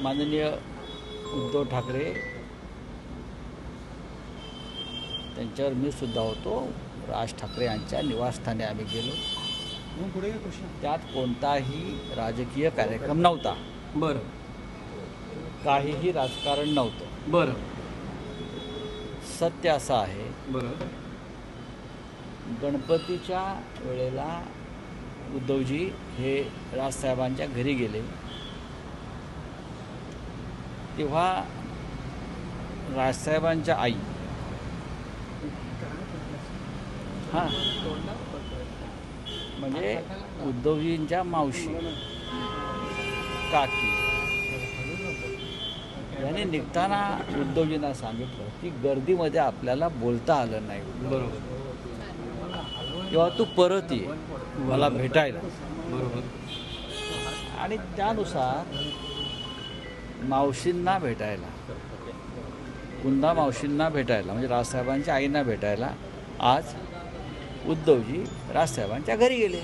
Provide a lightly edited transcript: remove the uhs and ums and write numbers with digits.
माननीय उद्धव ठाकरे त्यांच्यावर मी सुद्धा होतो. राज ठाकरे यांच्या निवासस्थानी आम्ही गेलो. त्यात कोणताही राजकीय कार्यक्रम नव्हता. बरं काहीही राजकारण नव्हतं. बरं सत्य असं आहे, बरं गणपतीच्या वेळेला उद्धवजी हे राजसाहेबांच्या घरी गेले. तेव्हा राजसाहेबांच्या आई हां म्हणजे उद्धवजींच्या मावशी काकी यांनी निघताना उद्धवजींना सांगितलं की गर्दीमध्ये आपल्याला बोलता आलं नाही. बरोबर तेव्हा तू परत ये मला भेटायला. बरोबर आणि त्यानुसार मावशींना भेटायला, कुंदा मावशींना भेटायला म्हणजे राजसाहेबांच्या आईंना भेटायला आज उद्धवजी राजसाहेबांच्या घरी गेले.